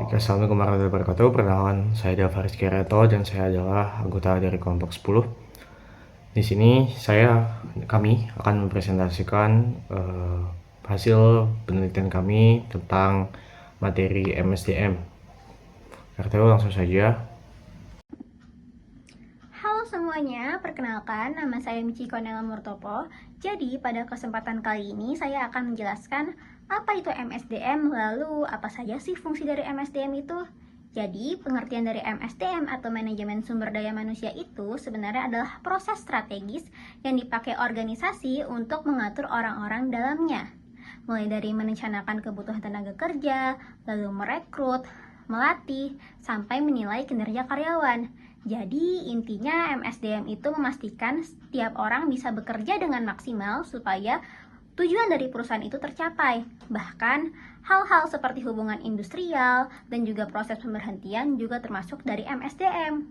Oke, assalamualaikum warahmatullahi wabarakatuh. Perkenalkan, saya Delva Rizky Reto dan saya adalah anggota dari kelompok 10. Di sini kami akan mempresentasikan hasil penelitian kami tentang materi MSDM. RTO langsung saja. Halo semuanya, perkenalkan nama saya Michi Konela Murtopo. Jadi pada kesempatan kali ini saya akan menjelaskan apa itu MSDM, lalu apa saja sih fungsi dari MSDM itu. Jadi pengertian dari MSDM atau manajemen sumber daya manusia itu sebenarnya adalah proses strategis yang dipakai organisasi untuk mengatur orang-orang dalamnya. Mulai dari merencanakan kebutuhan tenaga kerja, lalu merekrut, melatih, sampai menilai kinerja karyawan. Jadi intinya MSDM itu memastikan setiap orang bisa bekerja dengan maksimal supaya tujuan dari perusahaan itu tercapai. Bahkan hal-hal seperti hubungan industrial dan juga proses pemberhentian juga termasuk dari MSDM.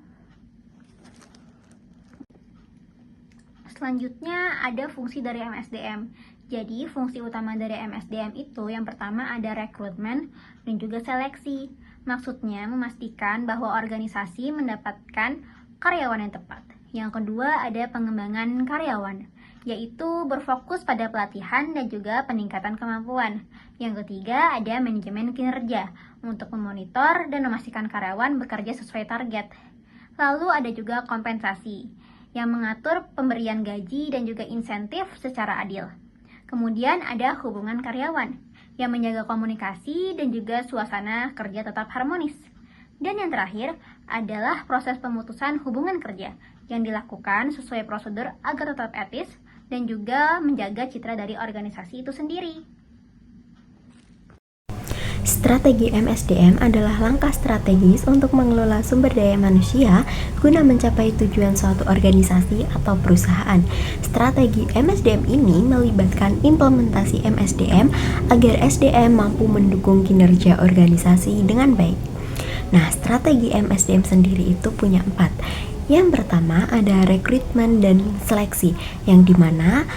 Selanjutnya ada fungsi dari MSDM. Jadi fungsi utama dari MSDM itu yang pertama ada rekrutmen dan juga seleksi. Maksudnya memastikan bahwa organisasi mendapatkan karyawan yang tepat. Yang kedua ada pengembangan karyawan, yaitu berfokus pada pelatihan dan juga peningkatan kemampuan. Yang ketiga ada manajemen kinerja, untuk memonitor dan memastikan karyawan bekerja sesuai target. Lalu ada juga kompensasi, yang mengatur pemberian gaji dan juga insentif secara adil. Kemudian ada hubungan karyawan, yang menjaga komunikasi dan juga suasana kerja tetap harmonis. Dan yang terakhir adalah proses pemutusan hubungan kerja, yang dilakukan sesuai prosedur agar tetap etis dan juga menjaga citra dari organisasi itu sendiri. Strategi MSDM adalah langkah strategis untuk mengelola sumber daya manusia guna mencapai tujuan suatu organisasi atau perusahaan. Strategi MSDM ini melibatkan implementasi MSDM agar SDM mampu mendukung kinerja organisasi dengan baik. Nah, strategi MSDM sendiri itu punya 4. Yang pertama ada rekrutmen dan seleksi, yang dimana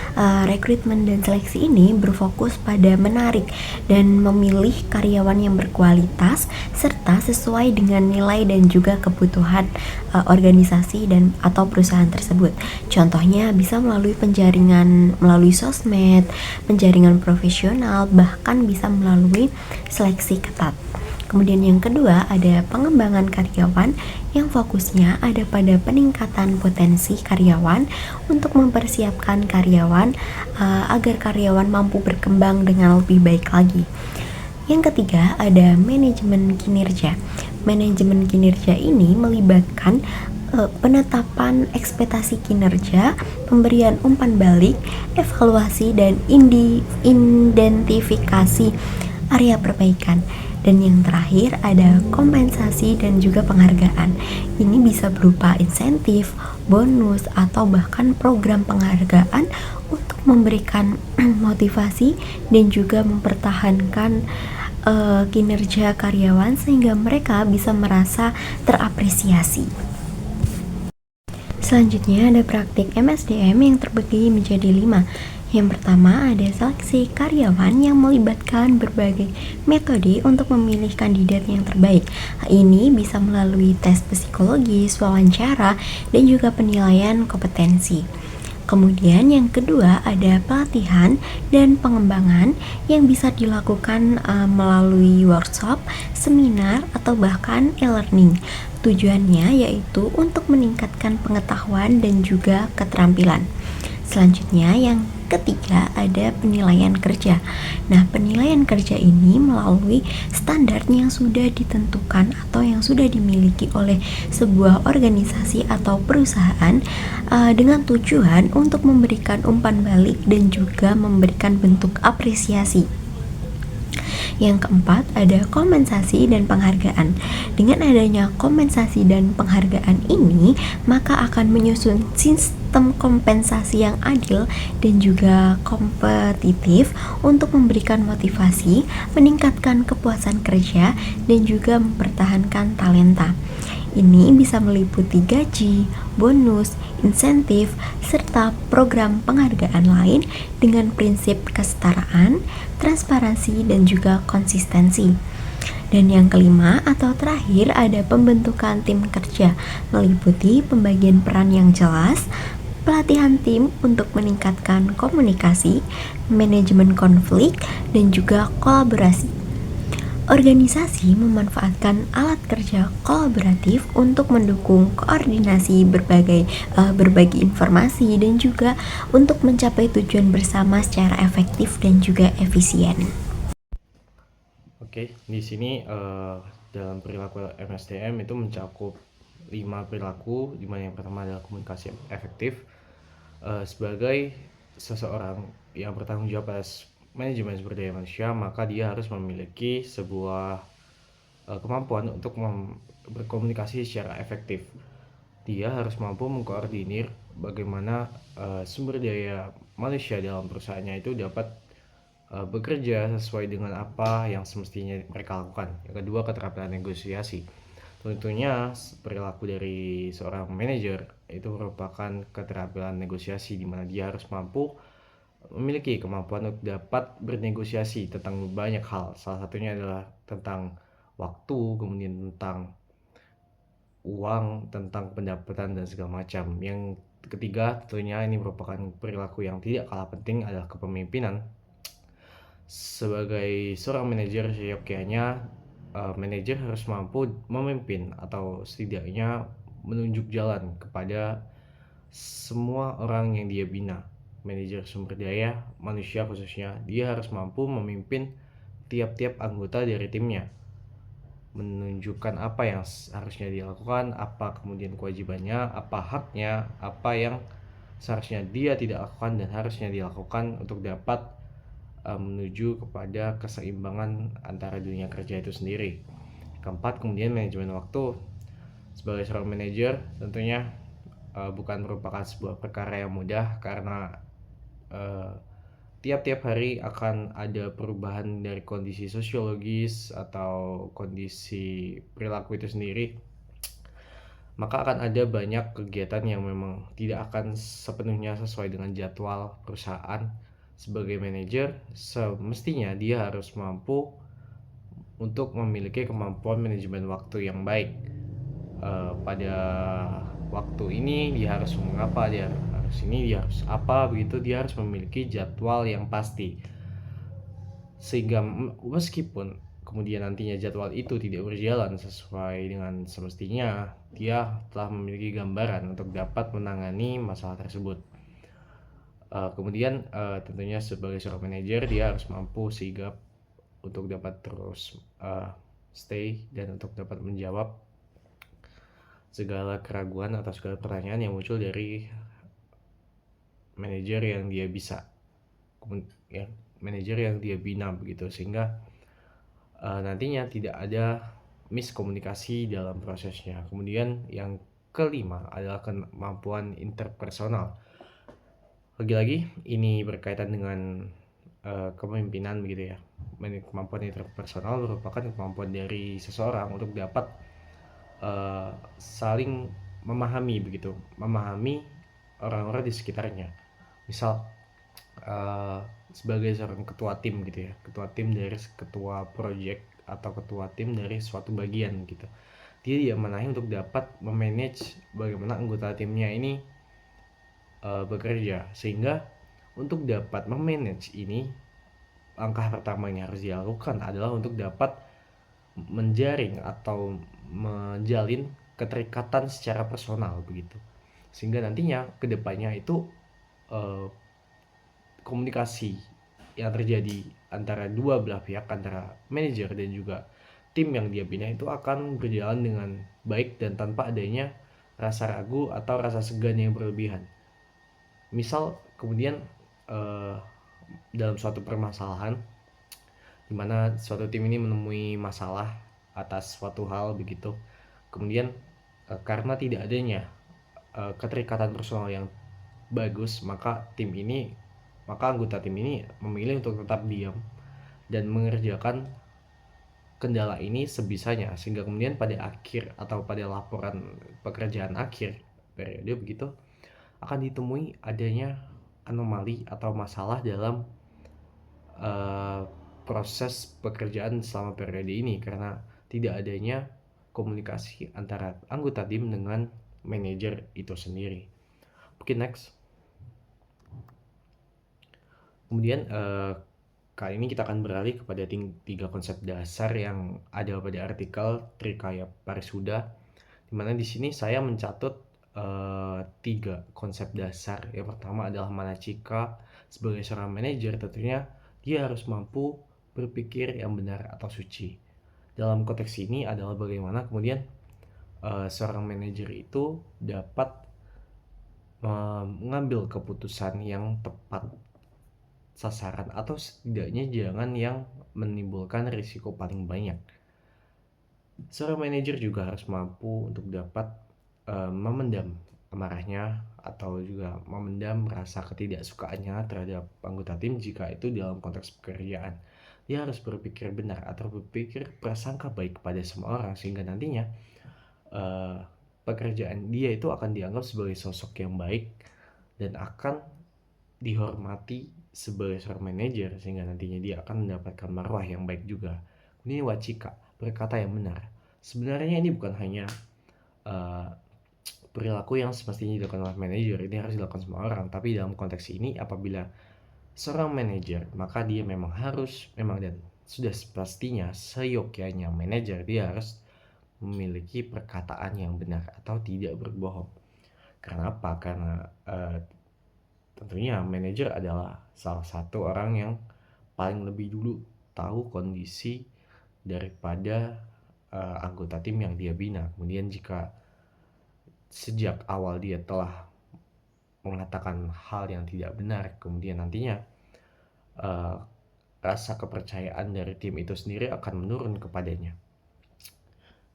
rekrutmen dan seleksi ini berfokus pada menarik dan memilih karyawan yang berkualitas serta sesuai dengan nilai dan juga kebutuhan organisasi dan atau perusahaan tersebut. Contohnya bisa melalui penjaringan melalui sosmed, penjaringan profesional, bahkan bisa melalui seleksi ketat. Kemudian yang kedua ada pengembangan karyawan, yang fokusnya ada pada peningkatan potensi karyawan untuk mempersiapkan karyawan agar karyawan mampu berkembang dengan lebih baik lagi. Yang ketiga ada manajemen kinerja. Manajemen kinerja ini melibatkan penetapan ekspektasi kinerja, pemberian umpan balik, evaluasi dan identifikasi area perbaikan. Dan yang terakhir ada kompensasi dan juga penghargaan. Ini bisa berupa insentif, bonus, atau bahkan program penghargaan untuk memberikan motivasi dan juga mempertahankan kinerja karyawan sehingga mereka bisa merasa terapresiasi. Selanjutnya ada praktik MSDM yang terbagi menjadi 5. Yang pertama ada seleksi karyawan yang melibatkan berbagai metode untuk memilih kandidat yang terbaik. Ini bisa melalui tes psikologis, wawancara, dan juga penilaian kompetensi. Kemudian yang kedua ada pelatihan dan pengembangan yang bisa dilakukan melalui workshop, seminar, atau bahkan e-learning. Tujuannya yaitu untuk meningkatkan pengetahuan dan juga keterampilan. Selanjutnya yang ketiga ada penilaian kerja. Nah, penilaian kerja ini melalui standar yang sudah ditentukan atau yang sudah dimiliki oleh sebuah organisasi atau perusahaan dengan tujuan untuk memberikan umpan balik dan juga memberikan bentuk apresiasi. Yang keempat ada kompensasi dan penghargaan. Dengan adanya kompensasi dan penghargaan ini, maka akan menyusun sistem kompensasi yang adil dan juga kompetitif untuk memberikan motivasi, meningkatkan kepuasan kerja, dan juga mempertahankan talenta. Ini bisa meliputi gaji, bonus, insentif, serta program penghargaan lain dengan prinsip kesetaraan, transparansi, dan juga konsistensi. Dan yang kelima atau terakhir ada pembentukan tim kerja, meliputi pembagian peran yang jelas, pelatihan tim untuk meningkatkan komunikasi, manajemen konflik, dan juga kolaborasi. Organisasi memanfaatkan alat kerja kolaboratif untuk mendukung koordinasi berbagi informasi dan juga untuk mencapai tujuan bersama secara efektif dan juga efisien. Oke, di sini dalam perilaku MSDM itu mencakup 5 perilaku, di mana yang pertama adalah komunikasi efektif. Sebagai seseorang yang bertanggung jawab atas manajemen sumber daya manusia, maka dia harus memiliki sebuah kemampuan untuk berkomunikasi secara efektif. Dia harus mampu mengkoordinir bagaimana sumber daya manusia dalam perusahaannya itu dapat bekerja sesuai dengan apa yang semestinya mereka lakukan. Yang kedua, keterampilan negosiasi. Tentunya perilaku dari seorang manajer itu merupakan keterampilan negosiasi, di mana dia harus mampu memiliki kemampuan untuk dapat bernegosiasi tentang banyak hal. Salah satunya adalah tentang waktu, kemudian tentang uang, tentang pendapatan, dan segala macam. Yang ketiga, tentunya ini merupakan perilaku yang tidak kalah penting adalah kepemimpinan. Sebagai seorang manajer, seyogyanya manajer harus mampu memimpin atau setidaknya menunjuk jalan kepada semua orang yang dia bina. Manajer sumber daya manusia khususnya, dia harus mampu memimpin tiap-tiap anggota dari timnya, menunjukkan apa yang harusnya dilakukan, apa kemudian kewajibannya, apa haknya, apa yang seharusnya dia tidak lakukan dan harusnya dilakukan untuk dapat menuju kepada keseimbangan antara dunia kerja itu sendiri. Keempat, kemudian manajemen waktu. Sebagai seorang manajer, tentunya bukan merupakan sebuah perkara yang mudah, karena tiap-tiap hari akan ada perubahan dari kondisi sosiologis atau kondisi perilaku itu sendiri. Maka akan ada banyak kegiatan yang memang tidak akan sepenuhnya sesuai dengan jadwal perusahaan. Sebagai manajer, semestinya dia harus mampu untuk memiliki kemampuan manajemen waktu yang baik. Pada waktu ini dia harus mengapa, dia harus ini, dia harus apa, begitu dia harus memiliki jadwal yang pasti. Sehingga meskipun kemudian nantinya jadwal itu tidak berjalan sesuai dengan semestinya, dia telah memiliki gambaran untuk dapat menangani masalah tersebut. Kemudian tentunya sebagai seorang manajer, dia harus mampu sigap untuk dapat terus stay dan untuk dapat menjawab segala keraguan atau segala pertanyaan yang muncul dari manajer yang dia bisa, manajer yang dia bina begitu, sehingga nantinya tidak ada miskomunikasi dalam prosesnya. Kemudian yang kelima adalah kemampuan interpersonal. Lagi-lagi ini berkaitan dengan kepemimpinan begitu ya. Kemampuan interpersonal merupakan kemampuan dari seseorang untuk dapat saling memahami begitu, memahami orang-orang di sekitarnya. Misal sebagai seorang ketua tim gitu ya, ketua tim dari ketua project atau ketua tim dari suatu bagian gitu, dia diamanahi untuk dapat memanage bagaimana anggota timnya ini bekerja. Sehingga untuk dapat memanage ini, langkah pertama yang harus dilakukan adalah untuk dapat menjaring atau menjalin keterikatan secara personal begitu, sehingga nantinya kedepannya itu komunikasi yang terjadi antara dua belah pihak, antara manajer dan juga tim yang dia bina, itu akan berjalan dengan baik dan tanpa adanya rasa ragu atau rasa segan yang berlebihan. Misal kemudian dalam suatu permasalahan di mana suatu tim ini menemui masalah atas suatu hal begitu, kemudian karena tidak adanya keterikatan personal yang bagus, maka anggota tim ini memilih untuk tetap diam dan mengerjakan kendala ini sebisanya, sehingga kemudian pada akhir atau pada laporan pekerjaan akhir periode begitu akan ditemui adanya anomali atau masalah dalam proses pekerjaan selama periode ini karena tidak adanya komunikasi antara anggota tim dengan manajer itu sendiri. Oke, next. Kemudian kali ini kita akan beralih kepada 3 konsep dasar yang ada pada artikel Trikaya Parisuda, di mana di sini saya mencatat 3 konsep dasar. Yang pertama adalah Manachika. Sebagai seorang manajer tentunya dia harus mampu berpikir yang benar atau suci. Dalam konteks ini adalah bagaimana kemudian seorang manajer itu dapat mengambil keputusan yang tepat sasaran atau setidaknya jangan yang menimbulkan risiko paling banyak. Seorang manajer juga harus mampu untuk dapat memendam amarahnya atau juga memendam rasa ketidaksukaannya terhadap anggota tim jika itu dalam konteks pekerjaan. Dia harus berpikir benar atau berpikir prasangka baik kepada semua orang sehingga nantinya pekerjaan dia itu akan dianggap sebagai sosok yang baik dan akan dihormati sebagai seorang manajer sehingga nantinya dia akan mendapatkan marwah yang baik juga. Ini wacika, berkata yang benar. Sebenarnya ini bukan hanya perilaku yang semestinya dilakukan oleh manajer, ini harus dilakukan semua orang. Tapi dalam konteks ini apabila seorang manajer, maka dia memang dan sudah pastinya seyogyanya manajer dia harus memiliki perkataan yang benar atau tidak berbohong. Karena apa? Karena tentunya manajer adalah salah satu orang yang paling lebih dulu tahu kondisi daripada anggota tim yang dia bina. Kemudian jika sejak awal dia telah mengatakan hal yang tidak benar, kemudian nantinya rasa kepercayaan dari tim itu sendiri akan menurun kepadanya.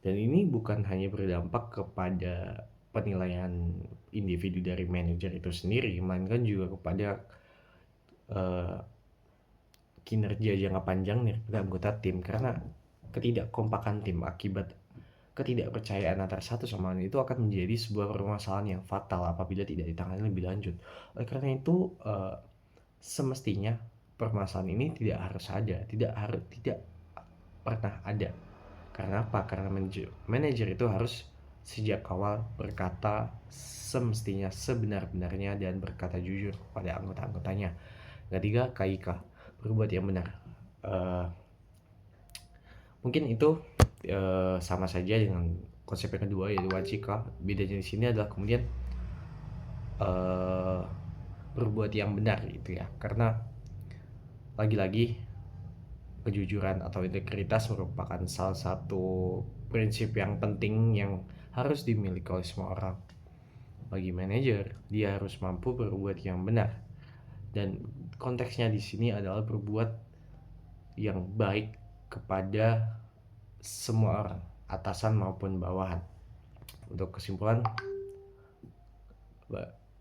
Dan ini bukan hanya berdampak kepada penilaian individu dari manajer itu sendiri, melainkan juga kepada kinerja jangka panjang dari anggota tim, karena ketidakkompakan tim akibat ketidakpercayaan antara satu sama lain itu akan menjadi sebuah permasalahan yang fatal apabila tidak ditangani lebih lanjut. Oleh karena itu semestinya permasalahan ini tidak pernah ada. Karena apa? Karena manajer itu harus sejak awal berkata semestinya sebenar-benarnya dan berkata jujur kepada anggota-anggotanya. Ketiga, KIK, berbuat yang benar. Mungkin itu sama saja dengan konsep yang kedua yaitu wacika. Bedanya di sini adalah kemudian berbuat yang benar gitu ya. Karena lagi-lagi kejujuran atau integritas merupakan salah satu prinsip yang penting yang harus dimiliki oleh semua orang. Bagi manajer, dia harus mampu berbuat yang benar. Dan konteksnya di sini adalah berbuat yang baik kepada semua orang, atasan maupun bawahan. Untuk kesimpulan,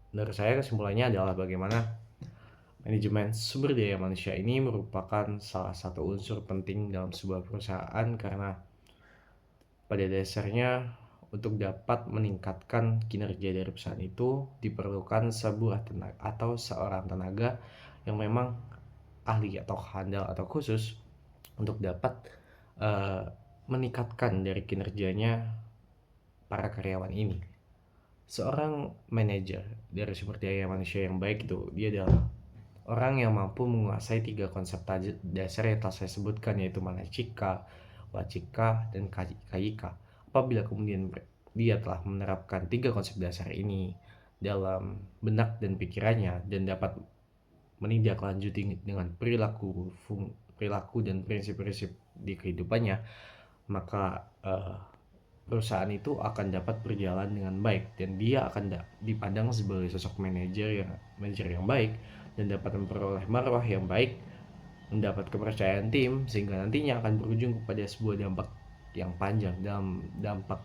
menurut saya kesimpulannya adalah bagaimana manajemen sumber daya manusia ini merupakan salah satu unsur penting dalam sebuah perusahaan karena pada dasarnya untuk dapat meningkatkan kinerja dari perusahaan itu diperlukan sebuah tenaga atau seorang tenaga yang memang ahli atau handal atau khusus untuk dapat meningkatkan dari kinerjanya para karyawan ini. Seorang manajer dari sumber daya manusia yang baik itu dia adalah orang yang mampu menguasai 3 konsep dasar yang telah saya sebutkan yaitu Manachika, Wacika, dan Kayika. Apabila kemudian dia telah menerapkan 3 konsep dasar ini dalam benak dan pikirannya dan dapat menindaklanjuti dengan perilaku dan prinsip-prinsip di kehidupannya, maka perusahaan itu akan dapat berjalan dengan baik dan dia akan dipandang sebagai sosok manajer yang baik dan dapat memperoleh marwah yang baik, mendapat kepercayaan tim sehingga nantinya akan berujung kepada sebuah dampak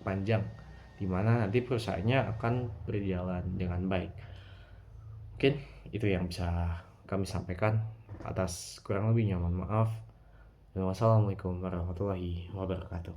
panjang di mana nanti perusahaannya akan berjalan dengan baik. Mungkin itu yang bisa kami sampaikan. Atas kurang lebihnya mohon maaf. Wassalamualaikum warahmatullahi wabarakatuh.